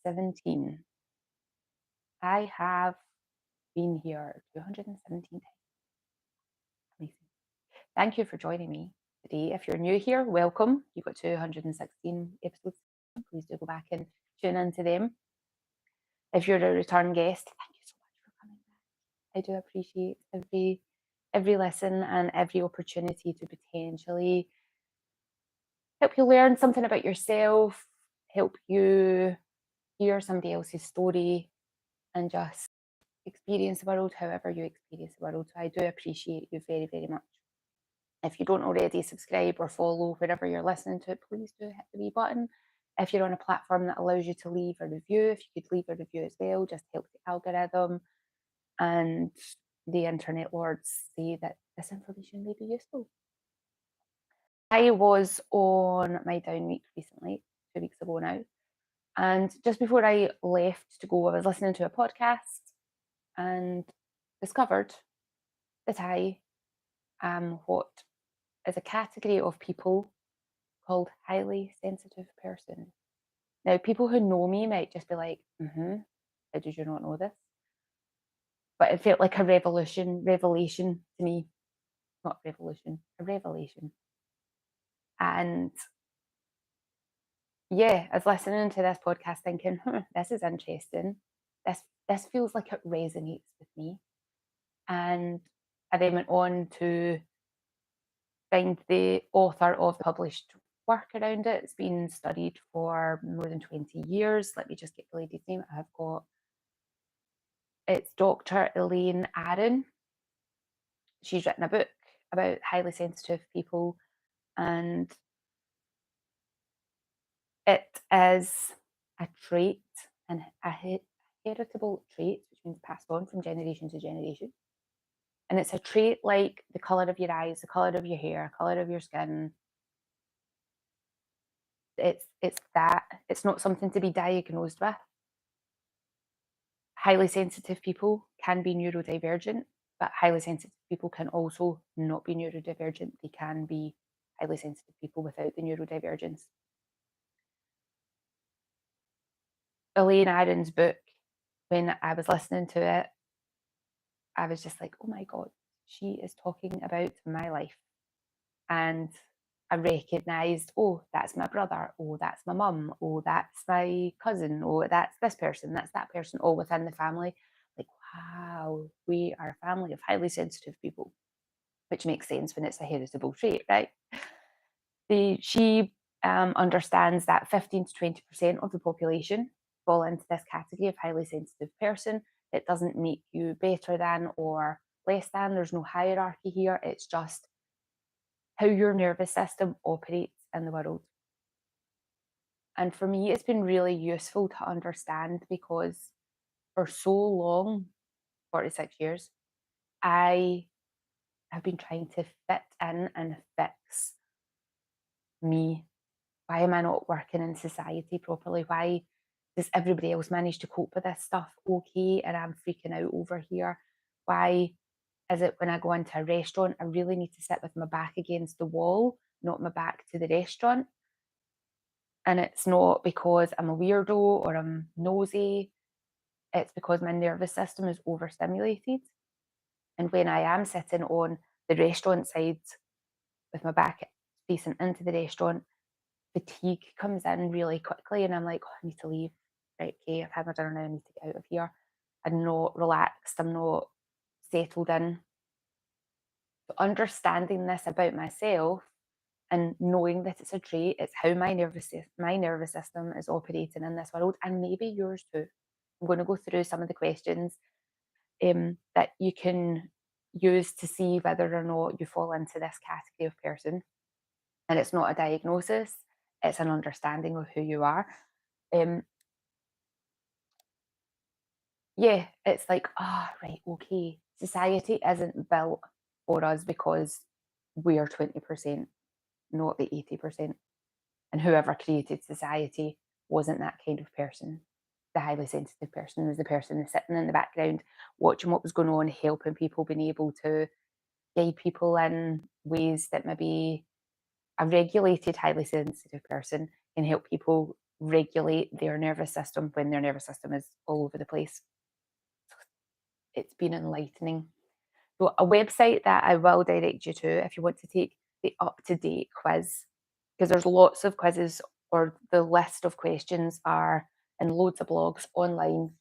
217. I have been here 217 times. Amazing. Thank you for joining me today. If you're new here, welcome. You've got 216 episodes. Please do go back and tune into them. If you're a return guest, thank you so much for coming back. I do appreciate every listen and every opportunity to potentially help you learn something about yourself, help you hear somebody else's story, and just experience the world however you experience the world. So I do appreciate you very, very much. If you don't already subscribe or follow wherever you're listening to it, please do hit the wee button. If you're on a platform that allows you to leave a review, if you could leave a review as well, just help the algorithm and the internet lords see that this information may be useful. I was on my down week recently, 2 weeks ago now. And just before I left to go, I was listening to a podcast and discovered that I am what is a category of people called highly sensitive person. Now, people who know me might just be like, how did you not know this? But it felt like a revelation to me. Not revolution, a revelation. And yeah, I was listening to this podcast thinking, this is interesting. This feels like it resonates with me. And I then went on to find the author of the published work around it. It's been studied for more than 20 years. Let me just get the lady's name. It's Dr. Elaine Aron. She's written a book about highly sensitive people, and it is a trait, and a heritable trait, which means passed on from generation to generation. And it's a trait like the colour of your eyes, the colour of your hair, colour of your skin. It's that. It's not something to be diagnosed with. Highly sensitive people can be neurodivergent, but highly sensitive people can also not be neurodivergent. They can be highly sensitive people without the neurodivergence. Elaine Aron's book, when I was listening to it, I was just like, oh my God, she is talking about my life. And I recognised, oh, that's my brother, oh, that's my mum, oh, that's my cousin, oh, that's this person, that's that person, all within the family. Like, wow, we are a family of highly sensitive people, which makes sense when it's a heritable trait, right? She understands that 15 to 20% of the population fall into this category of highly sensitive person. It doesn't make you better than or less than. There's no hierarchy here. It's just how your nervous system operates in the world. And for me, it's been really useful to understand because for so long, 46 years, I have been trying to fit in and fix me. Why am I not working in society properly? Why does everybody else manage to cope with this stuff okay and I'm freaking out over here? Why is it when I go into a restaurant, I really need to sit with my back against the wall, not my back to the restaurant? And it's not because I'm a weirdo or I'm nosy. It's because my nervous system is overstimulated. And when I am sitting on the restaurant side with my back facing into the restaurant, fatigue comes in really quickly. And I'm like, oh, I need to leave. Right, okay, I've had my dinner now, I need to get out of here. I'm not relaxed, I'm not settled in. So understanding this about myself and knowing that it's a trait, it's how my nervous system is operating in this world, and maybe yours too. I'm going to go through some of the questions that you can use to see whether or not you fall into this category of person. And it's not a diagnosis, it's an understanding of who you are. Yeah, it's like, right, okay. Society isn't built for us because we are 20%, not the 80%. And whoever created society wasn't that kind of person. The highly sensitive person was the person that's sitting in the background, watching what was going on, helping people, being able to guide people in ways that maybe a regulated, highly sensitive person can help people regulate their nervous system when their nervous system is all over the place. It's been enlightening. So, a website that I will direct you to if you want to take the up to date quiz, because there's lots of quizzes, or the list of questions are in loads of blogs online.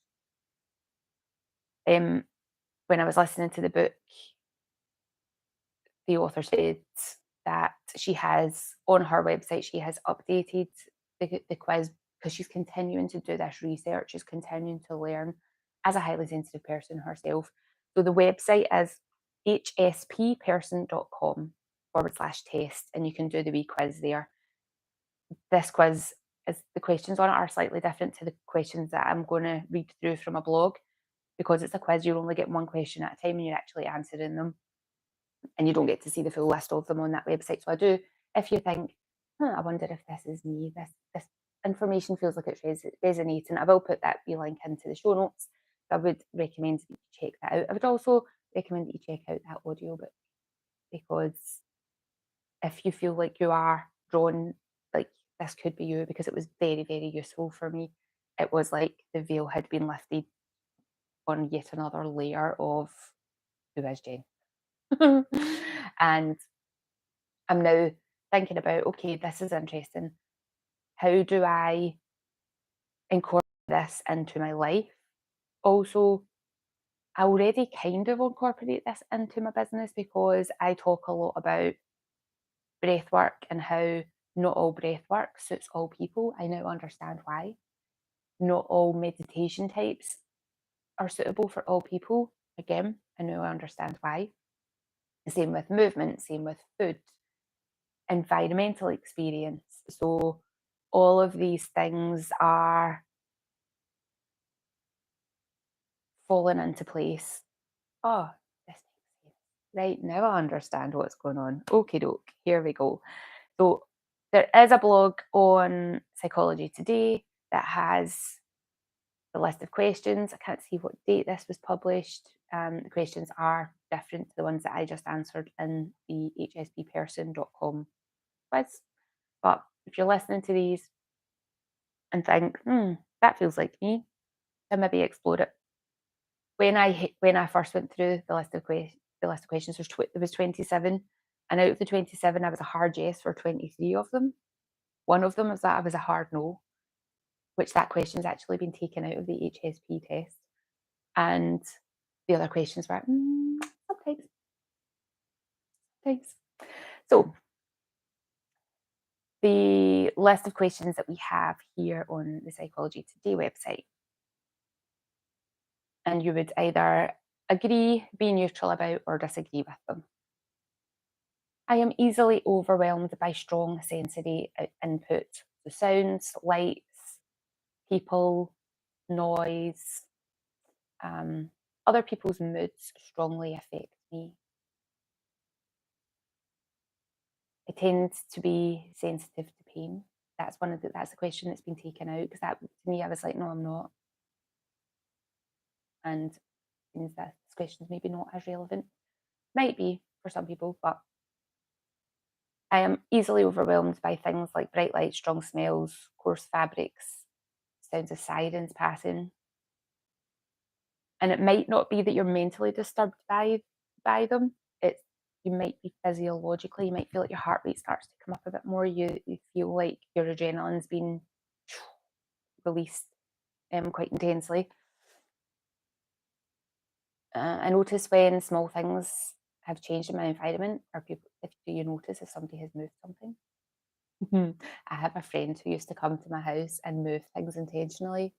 When I was listening to the book, the author said that she has on her website, she has updated the quiz because she's continuing to do this research, she's continuing to learn as a highly sensitive person herself. So the website is hspperson.com/test, and you can do the wee quiz there. This quiz is the questions on it are slightly different to the questions that I'm going to read through from a blog because it's a quiz. You only get one question at a time and you're actually answering them, and you don't get to see the full list of them on that website. So I do, if you think, I wonder if this is me, this information feels like it's resonating, I will put that wee link into the show notes. I would recommend that you check that out. I would also recommend that you check out that audiobook, because if you feel like you are drawn, like this could be you, because it was very, very useful for me. It was like the veil had been lifted on yet another layer of who is Jen. And I'm now thinking about, okay, this is interesting. How do I incorporate this into my life? Also, I already kind of incorporate this into my business because I talk a lot about breath work and how not all breath work suits all people. I now understand why. Not all meditation types are suitable for all people. Again, I now understand why. Same with movement, same with food, environmental experience. So all of these things are falling into place. Oh, this makes sense. Right, now I understand what's going on. Okie doke, here we go. So there is a blog on Psychology Today that has the list of questions. I can't see what date this was published. The questions are different to the ones that I just answered in the hspperson.com quiz. But if you're listening to these and think, that feels like me, then maybe explore it. When I first went through the list of questions, there was 27, and out of the 27, I was a hard yes for 23 of them. One of them was that I was a hard no, which that question's actually been taken out of the HSP test, and the other questions were sometimes, sometimes. So the list of questions that we have here on the Psychology Today website, and you would either agree, be neutral about, or disagree with them. I am easily overwhelmed by strong sensory input. The sounds, lights, people, noise, other people's moods strongly affect me. I tend to be sensitive to pain. That's the question that's been taken out, because that, to me, I was like, no, I'm not. And means that this question is maybe not as relevant. Might be for some people, but I am easily overwhelmed by things like bright lights, strong smells, coarse fabrics, sounds of sirens passing. And it might not be that you're mentally disturbed by them. You might be physiologically, you might feel like your heart rate starts to come up a bit more. You feel like your adrenaline's been released quite intensely. I notice when small things have changed in my environment, or people, do you notice if somebody has moved something? I have a friend who used to come to my house and move things intentionally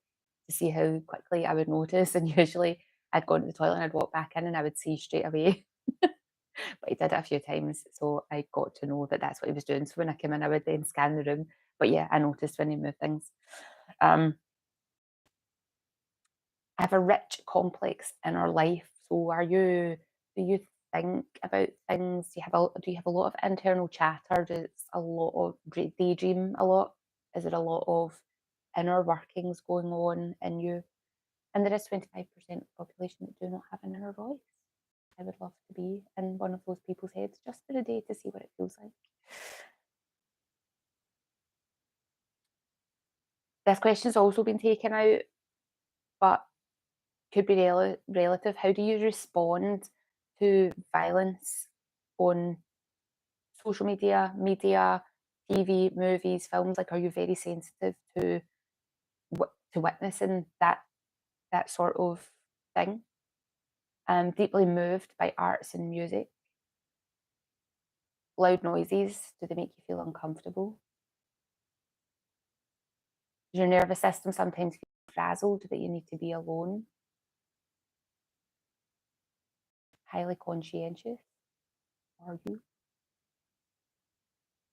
to see how quickly I would notice. And usually I'd go into the toilet and I'd walk back in and I would see straight away. But he did it a few times, so I got to know that that's what he was doing. So when I came in, I would then scan the room. But yeah, I noticed when he moved things. I have a rich, complex inner life. So do you think about things? Do you have a lot of internal chatter? Do you daydream a lot? Is there a lot of inner workings going on in you? And there is 25% of the population that do not have an inner voice. I would love to be in one of those people's heads just for a day to see what it feels like. This question's also been taken out, but could be relative. How do you respond to violence on social media, TV, movies, films? Like, are you very sensitive to to witnessing that sort of thing? Deeply moved by arts and music. Loud noises, do they make you feel uncomfortable? Does your nervous system sometimes feel frazzled that you need to be alone? Highly conscientious, are you?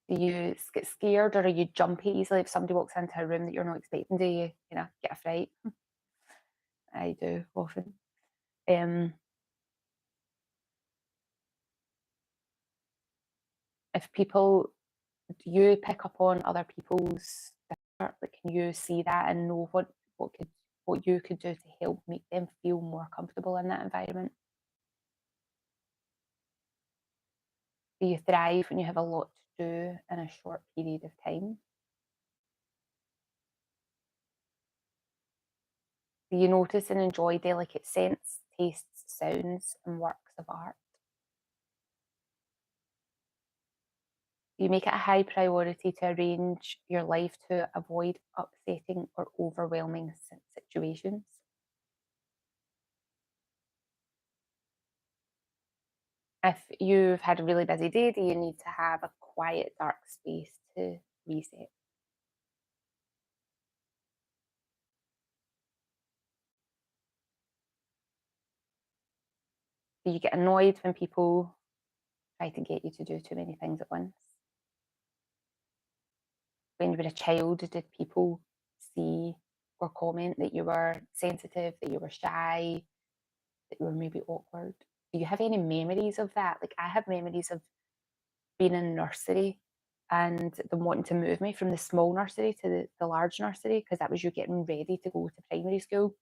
Do you get scared or are you jumpy easily if somebody walks into a room that you're not expecting? Do you get a fright? I do often. Um, if people, do you pick up on other people's discomfort? Like, can you see that and know what you could do to help make them feel more comfortable in that environment? Do you thrive when you have a lot to do in a short period of time? Do you notice and enjoy delicate scents, tastes, sounds, and works of art? Do you make it a high priority to arrange your life to avoid upsetting or overwhelming situations? If you've had a really busy day, do you need to have a quiet, dark space to reset? Do you get annoyed when people try to get you to do too many things at once? When you were a child, did people see or comment that you were sensitive, that you were shy, that you were maybe awkward? Do you have any memories of that? Like, I have memories of being in nursery and them wanting to move me from the small nursery to the large nursery because that was you getting ready to go to primary school.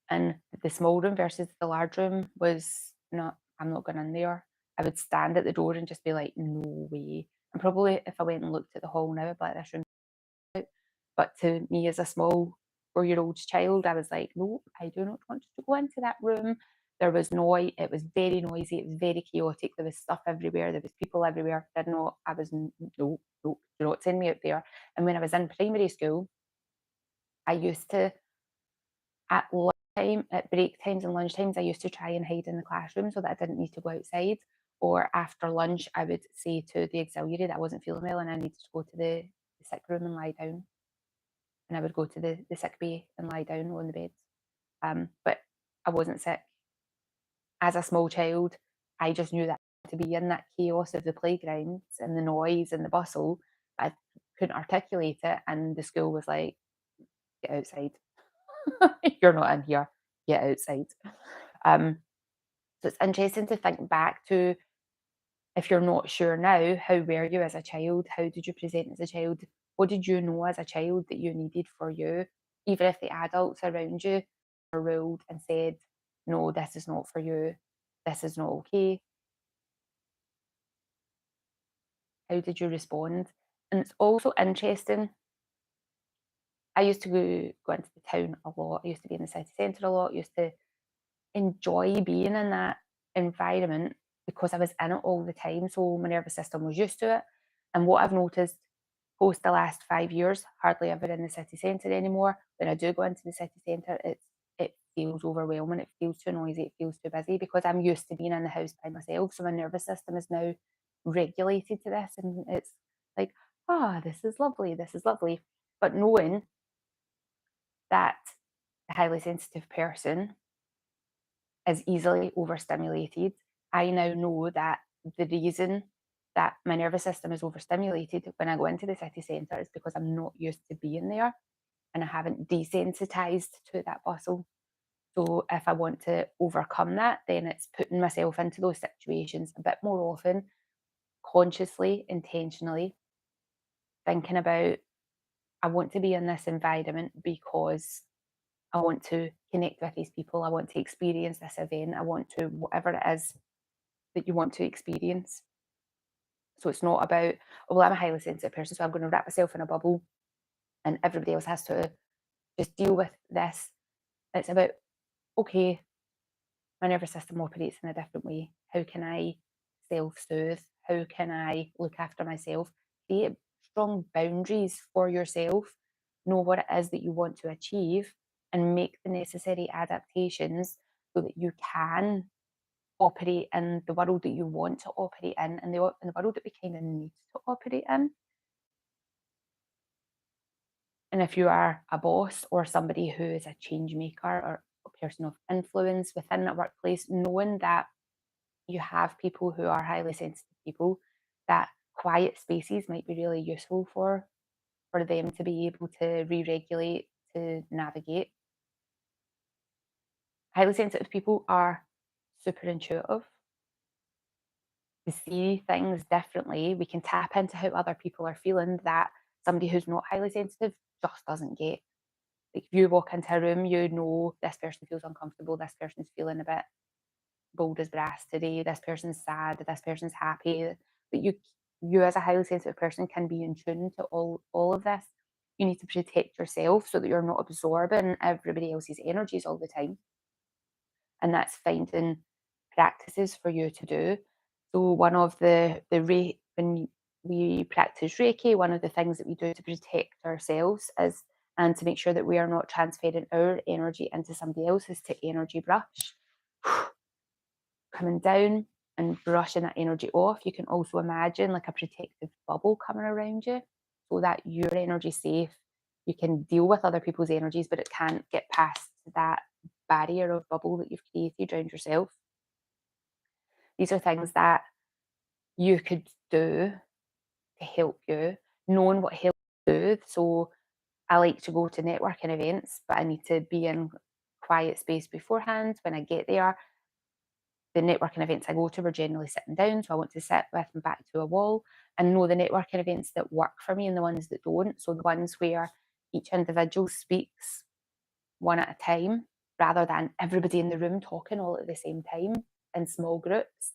And the small room versus the large room was not, I'm not going in there. I would stand at the door and just be like, no way. And probably if I went and looked at the hall now, I'd be like, this room. But to me as a small 4-year old child, I was like, nope, I do not want to go into that room. There was noise, it was very noisy, it was very chaotic, there was stuff everywhere, there was people everywhere. Did not, I was, no, no, do not send me out there. And when I was in primary school, I used to, at lunchtime, at break times and lunch times, I used to try and hide in the classroom so that I didn't need to go outside. Or after lunch, I would say to the auxiliary that I wasn't feeling well and I needed to go to the sick room and lie down. And I would go to the sick bay and lie down on the bed. But I wasn't sick. As a small child, I just knew that to be in that chaos of the playgrounds and the noise and the bustle, I couldn't articulate it. And the school was like, get outside. You're not in here. Get outside. Um, so it's interesting to think back to, if you're not sure now, how were you as a child? How did you present as a child? What did you know as a child that you needed for you? Even if the adults around you were ruled and said, no, this is not for you, this is not okay. How did you respond? And it's also interesting. I used to go into the town a lot. I used to be in the city centre a lot. I used to enjoy being in that environment because I was in it all the time. So my nervous system was used to it. And what I've noticed post the last 5 years, hardly ever in the city centre anymore. When I do go into the city centre, it feels overwhelming. It feels too noisy. It feels too busy because I'm used to being in the house by myself. So my nervous system is now regulated to this, and it's like, ah, this is lovely. This is lovely. But knowing that a highly sensitive person is easily overstimulated, I now know that the reason that my nervous system is overstimulated when I go into the city centre is because I'm not used to being there and I haven't desensitized to that bustle. So if I want to overcome that, then it's putting myself into those situations a bit more often, consciously, intentionally, thinking about, I want to be in this environment because I want to connect with these people. I want to experience this event. I want to, whatever it is that you want to experience. So it's not about, oh, well, I'm a highly sensitive person, so I'm going to wrap myself in a bubble and everybody else has to just deal with this. It's about, okay, my nervous system operates in a different way. How can I self soothe? How can I look after myself? Create strong boundaries for yourself. Know what it is that you want to achieve and make the necessary adaptations so that you can operate in the world that you want to operate in the world that we kind of need to operate in. And if you are a boss or somebody who is a change maker or a person of influence within a workplace, knowing that you have people who are highly sensitive people, that quiet spaces might be really useful for them to be able to re-regulate, to navigate. Highly sensitive people are super intuitive. To see things differently, we can tap into how other people are feeling that somebody who's not highly sensitive just doesn't get. Like if you walk into a room, you know this person feels uncomfortable, this person's feeling a bit bold as brass today, this person's sad, this person's happy. But you as a highly sensitive person can be in tune to all of this. You need to protect yourself so that you're not absorbing everybody else's energies all the time. And that's finding practices for you to do. So one of when we practice Reiki, one of the things that we do to protect ourselves is and to make sure that we are not transferring our energy into somebody else's to energy brush. Coming down and brushing that energy off. You can also imagine like a protective bubble coming around you so that your energy's safe. You can deal with other people's energies, but it can't get past that barrier of bubble that you've created around yourself. These are things that you could do to help you, knowing what helps you. So I like to go to networking events, but I need to be in quiet space beforehand. When I get there, the networking events I go to are generally sitting down, so I want to sit with my back to a wall and know the networking events that work for me and the ones that don't. So the ones where each individual speaks one at a time rather than everybody in the room talking all at the same time in small groups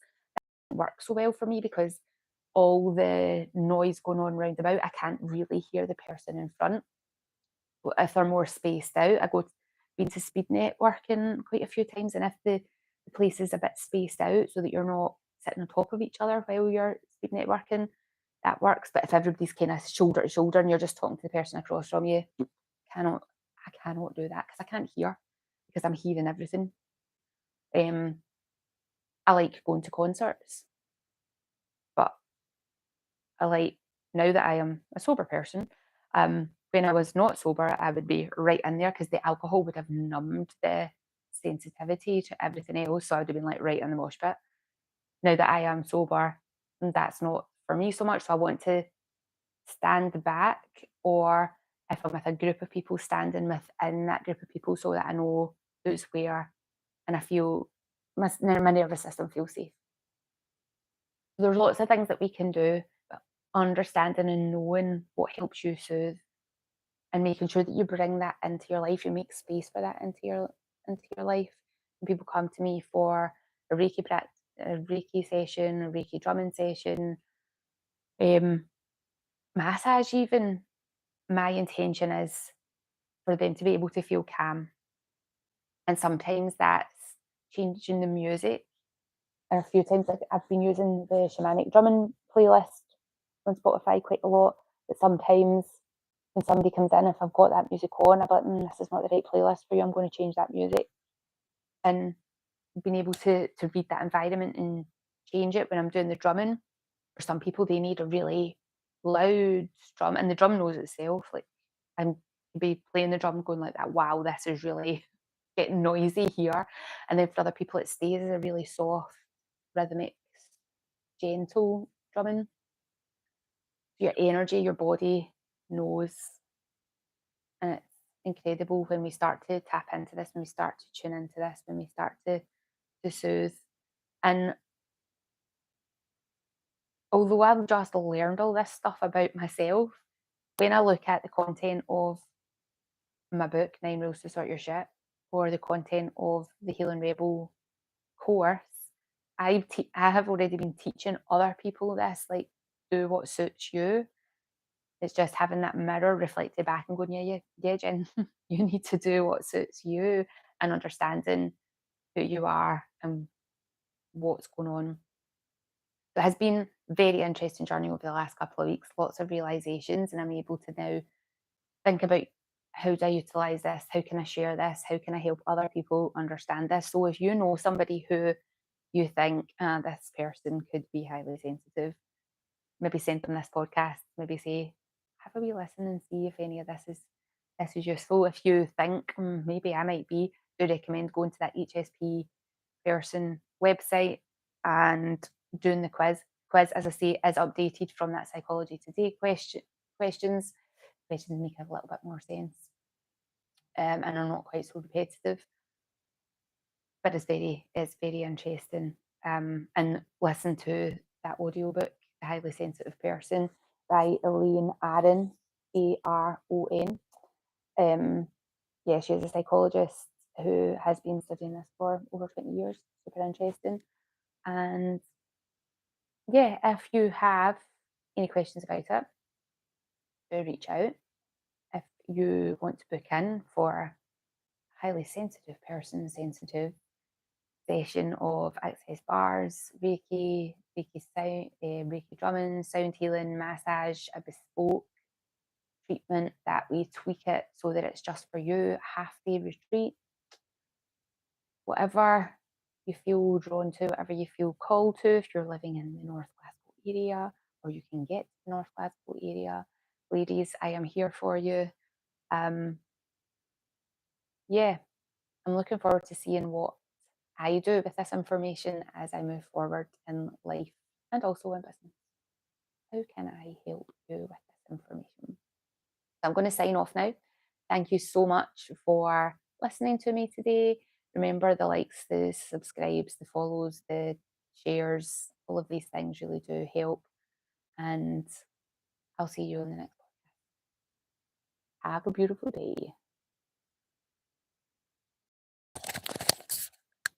work so well for me because all the noise going on round about, I can't really hear the person in front. But if they're more spaced out, been to speed networking quite a few times, and if the place is a bit spaced out so that you're not sitting on top of each other while you're speed networking, that works. But if everybody's kind of shoulder to shoulder and you're just talking to the person across from you, cannot I cannot do that because I can't hear because I'm hearing everything. Um, I like going to concerts, but I like now that I am a sober person. When I was not sober, I would be right in there because the alcohol would have numbed the sensitivity to everything else. So I would have been like right in the mosh pit. Now that I am sober, that's not for me so much. So I want to stand back, or if I'm with a group of people, standing within that group of people so that I know who's where and I feel my nervous system feels safe. There's lots of things that we can do, but understanding and knowing what helps you soothe and making sure that you bring that into your life, you make space for that into your life. When people come to me for a Reiki practice, a Reiki session, a Reiki drumming session, um, massage even, my intention is for them to be able to feel calm. And sometimes that's changing the music. And a few times I've been using the shamanic drumming playlist on Spotify quite a lot. But sometimes when somebody comes in, if I've got that music on, I'm like, this is not the right playlist for you. I'm going to change that music. And being able to read that environment and change it when I'm doing the drumming. For some people, they need a really loud drum, and the drum knows itself. Like, and be playing the drum, going like that. Wow, this is really getting noisy here. And then for other people, it stays as a really soft, rhythmic, gentle drumming. Your energy, your body knows, and it's incredible when we start to tap into this, when we start to tune into this, when we start to soothe. And although I've just learned all this stuff about myself, when I look at the content of my book, Nine Rules to Sort Your Shit, or the content of the Healing Rebel course, I have already been teaching other people this, like, do what suits you. It's just having that mirror reflected back and going, yeah, Jen, you need to do what suits you, and understanding who you are and what's going on. It has been very interesting journey over the last couple of weeks, lots of realizations, and I'm able to now think about how do I utilize this? How can I share this? How can I help other people understand this? So if you know somebody who you think this person could be highly sensitive, maybe send them this podcast, maybe say, have a wee listen and see if any of this is useful. If you think maybe I might be, do recommend going to that HSP person website and doing the quiz. Quiz, as I say, is updated from that Psychology Today questions. Questions make a little bit more sense, and are not quite so repetitive. But it's very interesting. And listen to that audiobook, The Highly Sensitive Person by Elaine Aron, Aron. Yeah, she's a psychologist who has been studying this for over 20 years. Super interesting. And yeah, if you have any questions about it, do reach out. If you want to book in for a highly sensitive person, sensitive session of access bars, Reiki sound, Reiki drumming, sound healing, massage, a bespoke treatment that we tweak it so that it's just for you, half day retreat, whatever you feel drawn to, whatever you feel called to, if you're living in the North Glasgow area or you can get to the North Glasgow area. Ladies, I am here for you. Yeah, I'm looking forward to seeing what I do with this information as I move forward in life and also in business. How can I help you with this information? So I'm going to sign off now. Thank you so much for listening to me today. Remember, the likes, the subscribes, the follows, the shares, all of these things really do help. And I'll see you in the next one. Have a beautiful day.